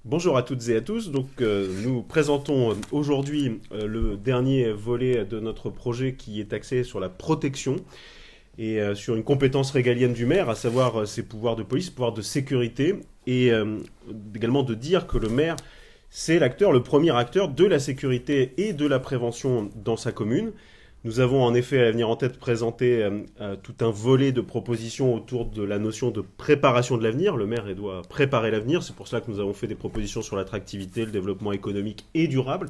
Bonjour à toutes et à tous. Nous présentons aujourd'hui le dernier volet de notre projet qui est axé sur la protection et sur une compétence régalienne du maire, à savoir ses pouvoirs de police, pouvoirs de sécurité, et également de dire que le maire, c'est l'acteur, le premier acteur de la sécurité et de la prévention dans sa commune. Nous avons en effet à l'avenir en tête présenté tout un volet de propositions autour de la notion de préparation de l'avenir. Le maire doit préparer l'avenir, c'est pour ça que nous avons fait des propositions sur l'attractivité, le développement économique et durable.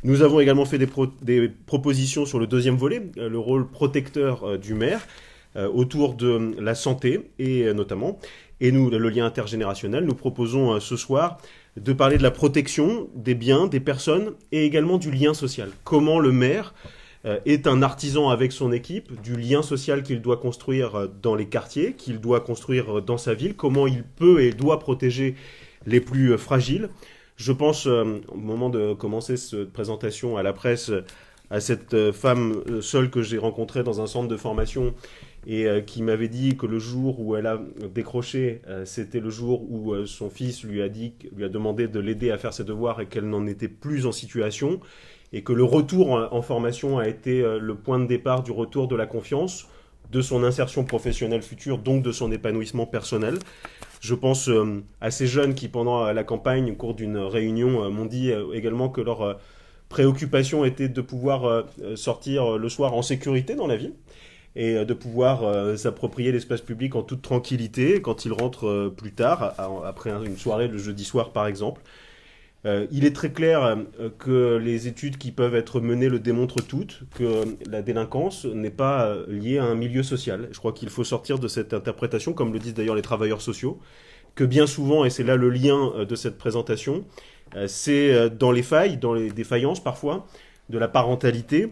Nous avons également fait des propositions sur le deuxième volet, le rôle protecteur du maire, autour de la santé et notamment, et nous, le lien intergénérationnel. Nous proposons ce soir de parler de la protection des biens, des personnes et également du lien social. Comment le maire est un artisan avec son équipe du lien social qu'il doit construire dans les quartiers, qu'il doit construire dans sa ville, comment il peut et doit protéger les plus fragiles. Je pense, au moment de commencer cette présentation à la presse, à cette femme seule que j'ai rencontrée dans un centre de formation et qui m'avait dit que le jour où elle a décroché, c'était le jour où son fils lui a demandé de l'aider à faire ses devoirs et qu'elle n'en était plus en situation, et que le retour en formation a été le point de départ du retour de la confiance, de son insertion professionnelle future, donc de son épanouissement personnel. Je pense à ces jeunes qui, pendant la campagne, au cours d'une réunion, m'ont dit également que leur préoccupation était de pouvoir sortir le soir en sécurité dans la ville et de pouvoir s'approprier l'espace public en toute tranquillité quand ils rentrent plus tard, après une soirée le jeudi soir par exemple. Il est très clair que les études qui peuvent être menées le démontrent toutes, que la délinquance n'est pas liée à un milieu social. Je crois qu'il faut sortir de cette interprétation, comme le disent d'ailleurs les travailleurs sociaux, que bien souvent, et c'est là le lien de cette présentation, c'est dans les failles, dans les défaillances parfois, de la parentalité,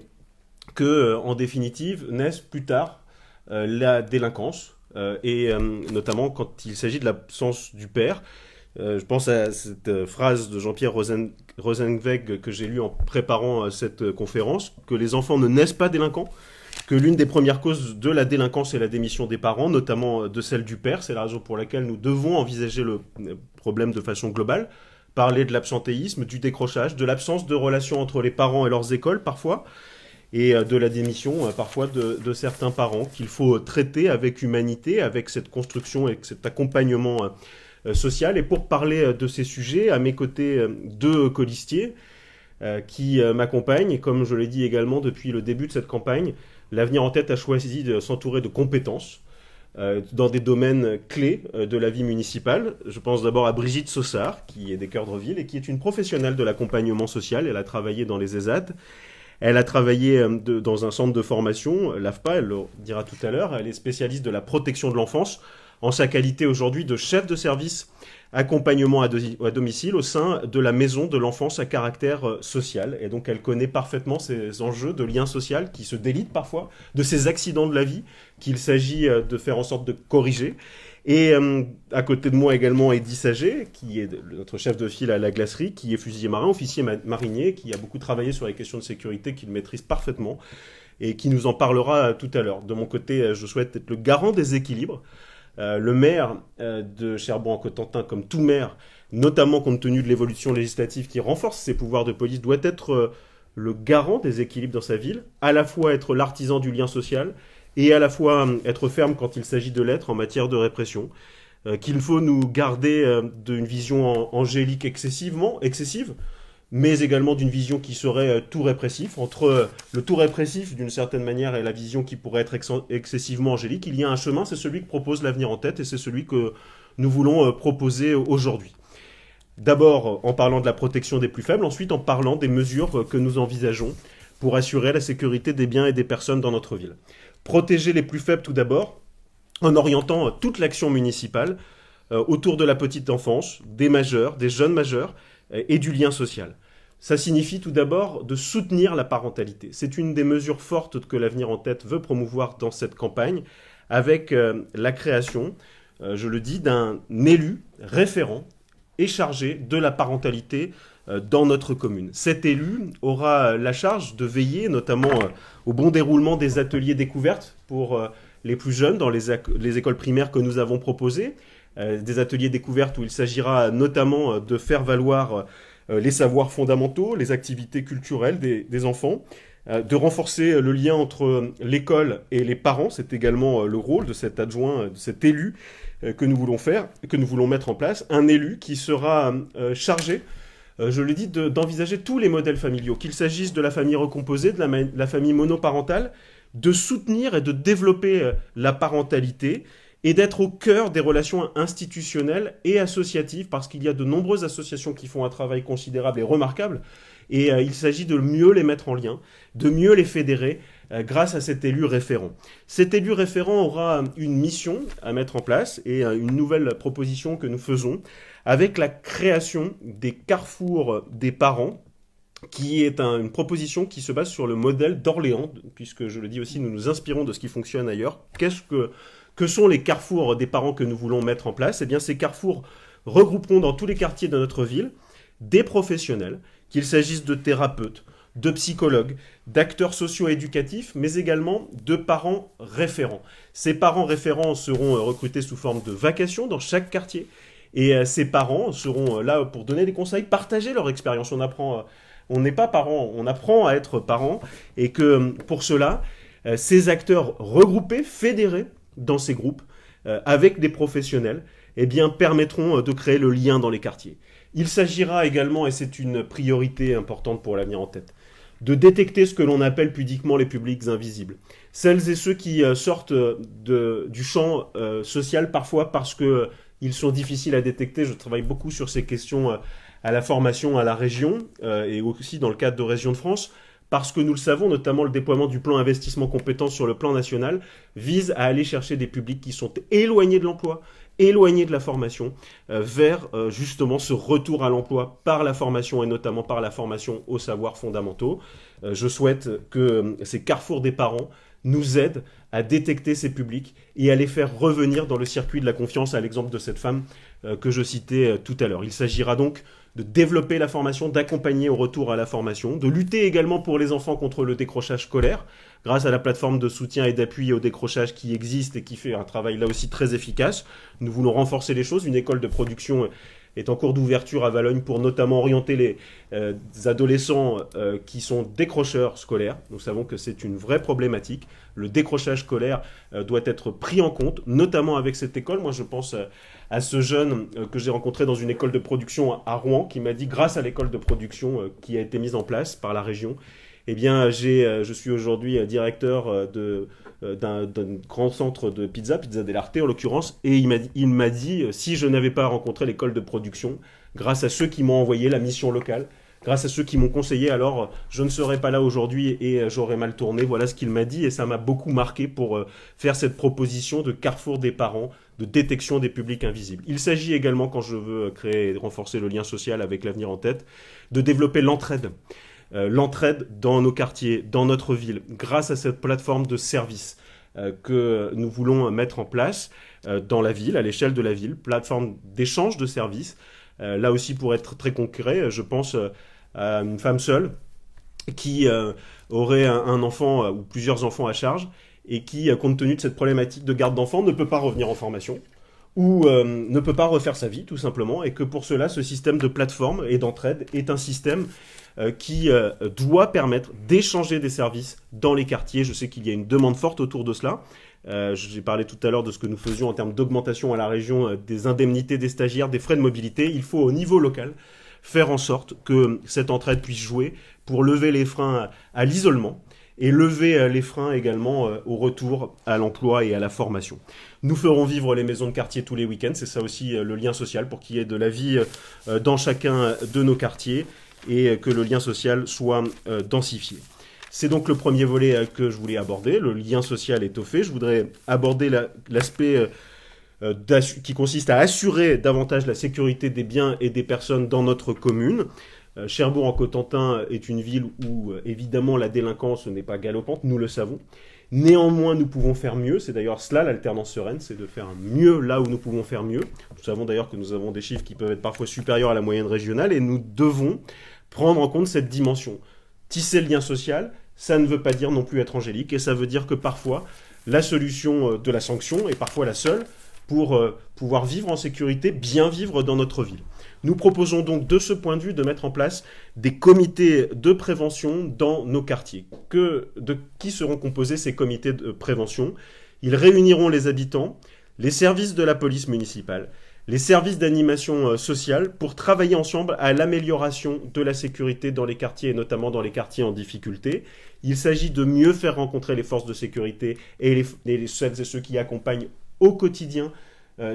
que, en définitive, naissent plus tard la délinquance, et notamment quand il s'agit de l'absence du père. Je pense à cette phrase de Jean-Pierre Rosenweg que j'ai lue en préparant cette conférence, que les enfants ne naissent pas délinquants, que l'une des premières causes de la délinquance est la démission des parents, notamment de celle du père. C'est la raison pour laquelle nous devons envisager le problème de façon globale, parler de l'absentéisme, du décrochage, de l'absence de relation entre les parents et leurs écoles parfois, et de la démission parfois de certains parents qu'il faut traiter avec humanité, avec cette construction et cet accompagnement social. Et pour parler de ces sujets, à mes côtés, deux colistiers qui m'accompagnent. Et comme je l'ai dit également depuis le début de cette campagne, l'Avenir en tête a choisi de s'entourer de compétences dans des domaines clés de la vie municipale. Je pense d'abord à Brigitte Saussard, qui est des Cœurs de Ville et qui est une professionnelle de l'accompagnement social. Elle a travaillé dans les ESAT. Elle a travaillé dans un centre de formation, l'AFPA, elle le dira tout à l'heure. Elle est spécialiste de la protection de l'enfance, en sa qualité aujourd'hui de chef de service accompagnement à domicile au sein de la maison de l'enfance à caractère social. Et donc elle connaît parfaitement ces enjeux de lien social qui se délitent parfois, de ces accidents de la vie qu'il s'agit de faire en sorte de corriger. Et à côté de moi également Eddy Saget, qui est notre chef de file à la glacerie, qui est fusilier marin, officier marinier, qui a beaucoup travaillé sur les questions de sécurité, qu'il maîtrise parfaitement et qui nous en parlera tout à l'heure. De mon côté, je souhaite être le garant des équilibres. Le maire de Cherbourg-en-Cotentin, comme tout maire, notamment compte tenu de l'évolution législative qui renforce ses pouvoirs de police, doit être le garant des équilibres dans sa ville, à la fois être l'artisan du lien social et à la fois être ferme quand il s'agit de l'être en matière de répression, qu'il faut nous garder d'une vision angélique excessive, mais également d'une vision qui serait tout répressif. Entre le tout répressif, d'une certaine manière, et la vision qui pourrait être excessivement angélique, il y a un chemin, c'est celui que propose l'Avenir en tête, et c'est celui que nous voulons proposer aujourd'hui. D'abord en parlant de la protection des plus faibles, ensuite en parlant des mesures que nous envisageons pour assurer la sécurité des biens et des personnes dans notre ville. Protéger les plus faibles tout d'abord, en orientant toute l'action municipale autour de la petite enfance, des majeurs, des jeunes majeurs, et du lien social. Ça signifie tout d'abord de soutenir la parentalité. C'est une des mesures fortes que l'Avenir en tête veut promouvoir dans cette campagne, avec la création, je le dis, d'un élu référent et chargé de la parentalité dans notre commune. Cet élu aura la charge de veiller notamment au bon déroulement des ateliers découvertes pour les plus jeunes dans les écoles primaires que nous avons proposées, des ateliers découvertes où il s'agira notamment de faire valoir les savoirs fondamentaux, les activités culturelles des enfants, de renforcer le lien entre l'école et les parents. C'est également le rôle de cet adjoint, de cet élu que nous voulons faire, que nous voulons mettre en place. Un élu qui sera chargé, je le dis, d'envisager tous les modèles familiaux, qu'il s'agisse de la famille recomposée, de la famille monoparentale, de soutenir et de développer la parentalité, et d'être au cœur des relations institutionnelles et associatives, parce qu'il y a de nombreuses associations qui font un travail considérable et remarquable, et il s'agit de mieux les mettre en lien, de mieux les fédérer grâce à cet élu référent. Cet élu référent aura une mission à mettre en place et une nouvelle proposition que nous faisons avec la création des carrefours des parents, qui est une proposition qui se base sur le modèle d'Orléans, puisque je le dis aussi, nous nous inspirons de ce qui fonctionne ailleurs. Que sont les carrefours des parents que nous voulons mettre en place? Eh bien, ces carrefours regrouperont dans tous les quartiers de notre ville des professionnels, qu'il s'agisse de thérapeutes, de psychologues, d'acteurs socio-éducatifs, mais également de parents référents. Ces parents référents seront recrutés sous forme de vacations dans chaque quartier, et ces parents seront là pour donner des conseils, partager leur expérience. On n'est pas parents, on apprend à être parents, et que pour cela, ces acteurs regroupés, fédérés, dans ces groupes, avec des professionnels, eh bien, permettront de créer le lien dans les quartiers. Il s'agira également, et c'est une priorité importante pour l'avenir en tête, de détecter ce que l'on appelle pudiquement les publics invisibles. Celles et ceux qui sortent du champ social parfois parce qu'ils sont difficiles à détecter. Je travaille beaucoup sur ces questions à la formation à la région et aussi dans le cadre de Région de France, parce que nous le savons, notamment le déploiement du plan investissement compétences sur le plan national vise à aller chercher des publics qui sont éloignés de l'emploi, éloignés de la formation, vers justement ce retour à l'emploi par la formation et notamment par la formation aux savoirs fondamentaux. Je souhaite que ces carrefours des parents nous aident à détecter ces publics et à les faire revenir dans le circuit de la confiance, à l'exemple de cette femme que je citais tout à l'heure. Il s'agira donc de développer la formation, d'accompagner au retour à la formation, de lutter également pour les enfants contre le décrochage scolaire, grâce à la plateforme de soutien et d'appui au décrochage qui existe et qui fait un travail là aussi très efficace. Nous voulons renforcer les choses. Une école de production est en cours d'ouverture à Valognes pour notamment orienter les adolescents qui sont décrocheurs scolaires. Nous savons que c'est une vraie problématique. Le décrochage scolaire doit être pris en compte, notamment avec cette école. Moi, je pense à ce jeune que j'ai rencontré dans une école de production à Rouen, qui m'a dit, grâce à l'école de production qui a été mise en place par la région, eh bien, je suis aujourd'hui directeur d'un grand centre de Pizza dell'Arte en l'occurrence, et il m'a dit, si je n'avais pas rencontré l'école de production, grâce à ceux qui m'ont envoyé la mission locale, grâce à ceux qui m'ont conseillé, alors je ne serais pas là aujourd'hui et j'aurais mal tourné. Voilà ce qu'il m'a dit et ça m'a beaucoup marqué pour faire cette proposition de carrefour des parents, de détection des publics invisibles. Il s'agit également, quand je veux créer et renforcer le lien social avec l'avenir en tête, de développer l'entraide. L'entraide dans nos quartiers, dans notre ville, grâce à cette plateforme de services que nous voulons mettre en place dans la ville, à l'échelle de la ville, plateforme d'échange de services. Là aussi, pour être très concret, je pense à une femme seule qui aurait un enfant ou plusieurs enfants à charge et qui, compte tenu de cette problématique de garde d'enfants, ne peut pas revenir en formation ou ne peut pas refaire sa vie, tout simplement, et que pour cela, ce système de plateforme et d'entraide est un système qui doit permettre d'échanger des services dans les quartiers. Je sais qu'il y a une demande forte autour de cela. J'ai parlé tout à l'heure de ce que nous faisions en termes d'augmentation à la région des indemnités des stagiaires, des frais de mobilité. Il faut au niveau local faire en sorte que cette entraide puisse jouer pour lever les freins à l'isolement et lever les freins également au retour à l'emploi et à la formation. Nous ferons vivre les maisons de quartier tous les week-ends. C'est ça aussi le lien social, pour qu'il y ait de la vie dans chacun de nos quartiers et que le lien social soit densifié. C'est donc le premier volet que je voulais aborder, le lien social étoffé. Je voudrais aborder l'aspect qui consiste à assurer davantage la sécurité des biens et des personnes dans notre commune. Cherbourg-en-Cotentin est une ville où, évidemment, la délinquance n'est pas galopante, nous le savons. Néanmoins, nous pouvons faire mieux. C'est d'ailleurs cela, l'alternance sereine, c'est de faire mieux là où nous pouvons faire mieux. Nous savons d'ailleurs que nous avons des chiffres qui peuvent être parfois supérieurs à la moyenne régionale et nous devons prendre en compte cette dimension. Tisser le lien social, ça ne veut pas dire non plus être angélique et ça veut dire que parfois, la solution de la sanction est parfois la seule. pour pouvoir vivre en sécurité, bien vivre dans notre ville. Nous proposons donc de ce point de vue de mettre en place des comités de prévention dans nos quartiers. De qui seront composés ces comités de prévention? Ils réuniront les habitants, les services de la police municipale, les services d'animation sociale pour travailler ensemble à l'amélioration de la sécurité dans les quartiers et notamment dans les quartiers en difficulté. Il s'agit de mieux faire rencontrer les forces de sécurité et celles et ceux qui accompagnent au quotidien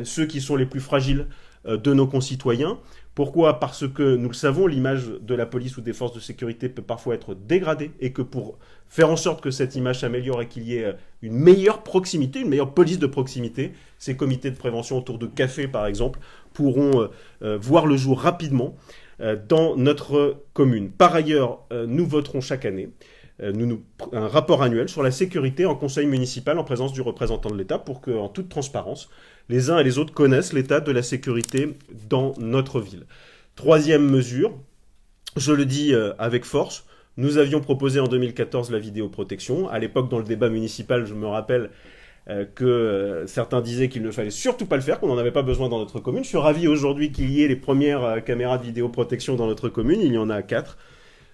ceux qui sont les plus fragiles de nos concitoyens. Pourquoi? Parce que, nous le savons, l'image de la police ou des forces de sécurité peut parfois être dégradée et que pour faire en sorte que cette image s'améliore et qu'il y ait une meilleure proximité, une meilleure police de proximité, ces comités de prévention autour de cafés, par exemple, pourront voir le jour rapidement dans notre commune. Par ailleurs, nous voterons chaque année un rapport annuel sur la sécurité en conseil municipal en présence du représentant de l'État pour qu'en toute transparence, les uns et les autres connaissent l'état de la sécurité dans notre ville. Troisième mesure, je le dis avec force, nous avions proposé en 2014 la vidéoprotection. À l'époque, dans le débat municipal, je me rappelle que certains disaient qu'il ne fallait surtout pas le faire, qu'on n'en avait pas besoin dans notre commune. Je suis ravi aujourd'hui qu'il y ait les premières caméras de vidéoprotection dans notre commune. Il y en a 4.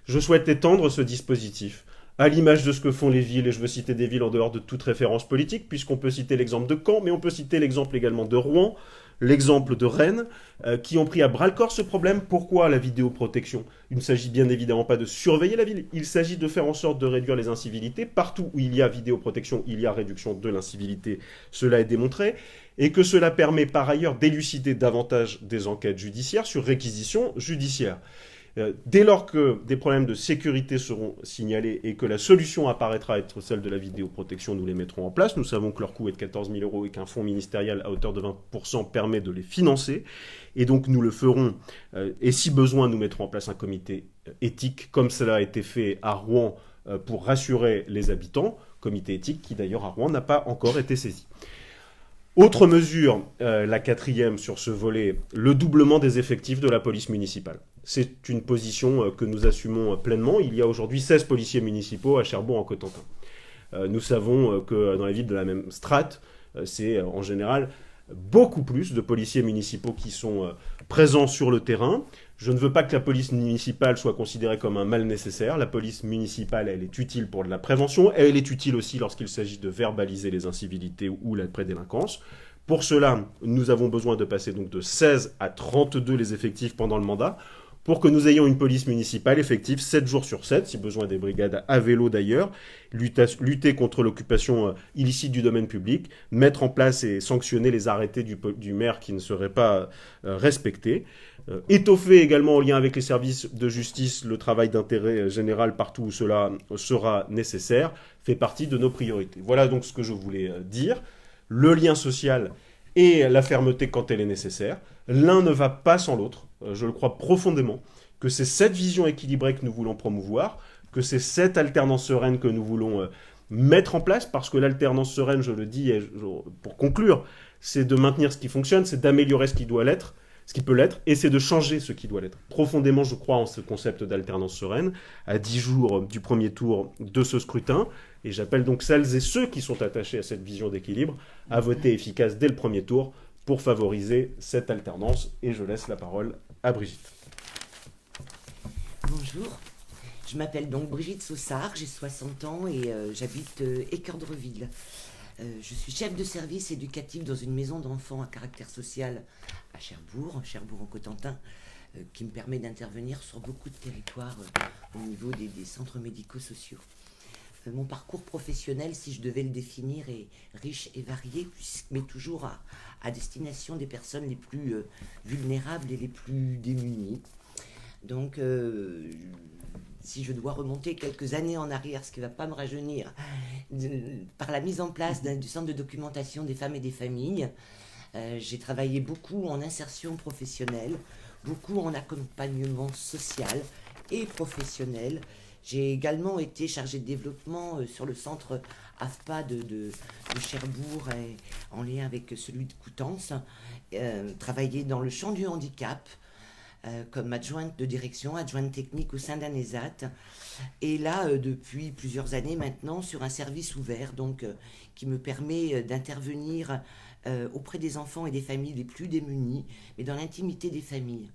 Je souhaite étendre ce dispositif à l'image de ce que font les villes, et je veux citer des villes en dehors de toute référence politique, puisqu'on peut citer l'exemple de Caen, mais on peut citer l'exemple également de Rouen, l'exemple de Rennes, qui ont pris à bras-le-corps ce problème. Pourquoi la vidéoprotection? Il ne s'agit bien évidemment pas de surveiller la ville, il s'agit de faire en sorte de réduire les incivilités. Partout où il y a vidéoprotection, il y a réduction de l'incivilité, cela est démontré, et que cela permet par ailleurs d'élucider davantage des enquêtes judiciaires sur réquisition judiciaire. Dès lors que des problèmes de sécurité seront signalés et que la solution apparaîtra être celle de la vidéoprotection, nous les mettrons en place. Nous savons que leur coût est de 14 000 € et qu'un fonds ministériel à hauteur de 20% permet de les financer. Et donc nous le ferons. Et si besoin, nous mettrons en place un comité éthique, comme cela a été fait à Rouen pour rassurer les habitants. Comité éthique qui d'ailleurs à Rouen n'a pas encore été saisi. Autre mesure, la quatrième sur ce volet, le doublement des effectifs de la police municipale. C'est une position que nous assumons pleinement. Il y a aujourd'hui 16 policiers municipaux à Cherbourg-en-Cotentin. Nous savons que dans les villes de la même strate, c'est en général beaucoup plus de policiers municipaux qui sont présents sur le terrain. Je ne veux pas que la police municipale soit considérée comme un mal nécessaire. La police municipale, elle est utile pour de la prévention. Elle est utile aussi lorsqu'il s'agit de verbaliser les incivilités ou la prédélinquance. Pour cela, nous avons besoin de passer donc de 16 à 32 les effectifs pendant le mandat, pour que nous ayons une police municipale effective 7 jours sur 7, si besoin des brigades à vélo d'ailleurs, lutter contre l'occupation illicite du domaine public, mettre en place et sanctionner les arrêtés du maire qui ne seraient pas respectés, étoffer également en lien avec les services de justice le travail d'intérêt général partout où cela sera nécessaire, fait partie de nos priorités. Voilà donc ce que je voulais dire. Le lien social et la fermeté quand elle est nécessaire. L'un ne va pas sans l'autre. Je le crois profondément que c'est cette vision équilibrée que nous voulons promouvoir, que c'est cette alternance sereine que nous voulons mettre en place, parce que l'alternance sereine, je le dis, pour conclure, c'est de maintenir ce qui fonctionne, c'est d'améliorer ce qui doit l'être, ce qui peut l'être, et c'est de changer ce qui doit l'être. Profondément, je crois en ce concept d'alternance sereine, à 10 jours du premier tour de ce scrutin, et j'appelle donc celles et ceux qui sont attachés à cette vision d'équilibre à voter efficace dès le premier tour pour favoriser cette alternance. Et je laisse la parole à Brigitte. Bonjour, je m'appelle donc Brigitte Saussard, j'ai 60 ans et j'habite Équeurdreville. Je suis chef de service éducatif dans une maison d'enfants à caractère social à Cherbourg-en-Cotentin, qui me permet d'intervenir sur beaucoup de territoires au niveau des centres médico-sociaux. Mon parcours professionnel, si je devais le définir, est riche et varié, mais toujours à destination des personnes les plus vulnérables et les plus démunies. Donc, si je dois remonter quelques années en arrière, ce qui ne va pas me rajeunir, par la mise en place du centre de documentation des femmes et des familles, j'ai travaillé beaucoup en insertion professionnelle, beaucoup en accompagnement social et professionnel. J'ai également été chargée de développement sur le centre AFPA de Cherbourg, en lien avec celui de Coutances, travaillé dans le champ du handicap, comme adjointe de direction, adjointe technique au sein d'ANESAT. Et là, depuis plusieurs années maintenant, sur un service ouvert, donc qui me permet d'intervenir auprès des enfants et des familles les plus démunis, mais dans l'intimité des familles.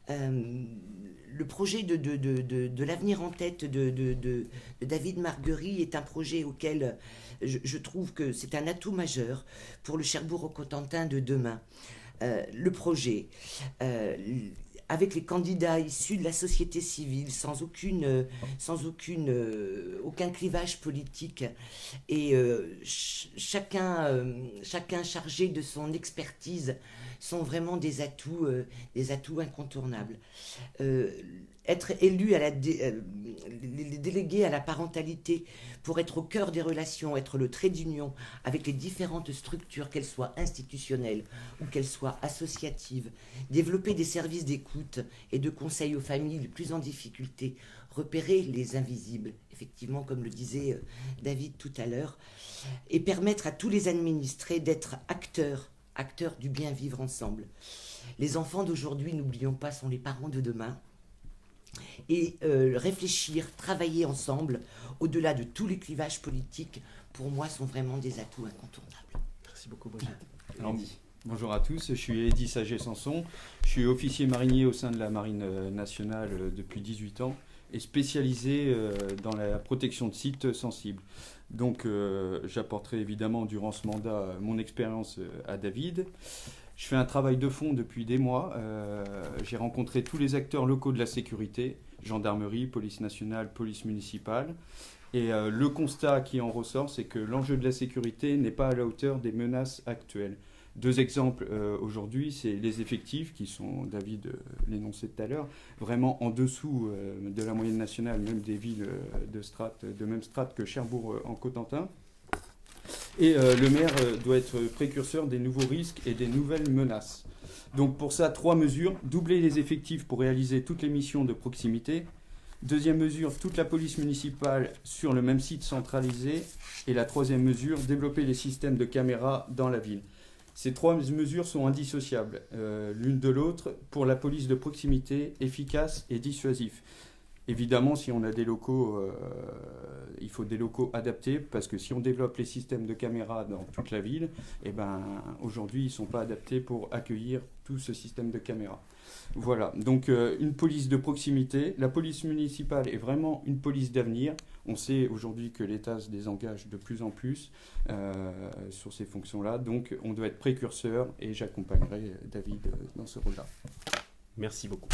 Le projet de l'avenir en tête de David Marguerie est un projet auquel je trouve que c'est un atout majeur pour le Cherbourg-Cotentin de demain. Le projet, avec les candidats issus de la société civile, sans aucun clivage politique, et chacun chargé de son expertise, sont vraiment des atouts incontournables. Être élu les délégués à la parentalité pour être au cœur des relations, être le trait d'union avec les différentes structures, qu'elles soient institutionnelles ou qu'elles soient associatives, développer des services d'écoute et de conseil aux familles les plus en difficulté, repérer les invisibles, effectivement, comme le disait David tout à l'heure, et permettre à tous les administrés d'être acteurs du bien vivre ensemble. Les enfants d'aujourd'hui, n'oublions pas, sont les parents de demain. Et réfléchir, travailler ensemble, au-delà de tous les clivages politiques, pour moi, sont vraiment des atouts incontournables. Merci beaucoup, Brigitte. Alors, bonjour à tous, je suis Eddy Saget-Sanson, je suis officier marinier au sein de la Marine nationale depuis 18 ans et spécialisé dans la protection de sites sensibles. Donc j'apporterai évidemment durant ce mandat mon expérience à David. Je fais un travail de fond depuis des mois. J'ai rencontré tous les acteurs locaux de la sécurité, gendarmerie, police nationale, police municipale. Et le constat qui en ressort, c'est que l'enjeu de la sécurité n'est pas à la hauteur des menaces actuelles. Deux exemples aujourd'hui, c'est les effectifs qui sont, David l'énonçait tout à l'heure, vraiment en dessous de la moyenne nationale, même des villes de même strate que Cherbourg en Cotentin. Et le maire doit être précurseur des nouveaux risques et des nouvelles menaces. Donc pour ça, 3 mesures. Doubler les effectifs pour réaliser toutes les missions de proximité. Deuxième mesure, toute la police municipale sur le même site centralisé. Et la troisième mesure, développer les systèmes de caméras dans la ville. Ces 3 mesures sont indissociables l'une de l'autre pour la police de proximité efficace et dissuasif. Évidemment, si on a des locaux, il faut des locaux adaptés parce que si on développe les systèmes de caméras dans toute la ville, eh ben, aujourd'hui, ils ne sont pas adaptés pour accueillir tout ce système de caméras. Voilà, donc une police de proximité. La police municipale est vraiment une police d'avenir. On sait aujourd'hui que l'État se désengage de plus en plus sur ces fonctions-là. Donc on doit être précurseur et j'accompagnerai David dans ce rôle-là. Merci beaucoup.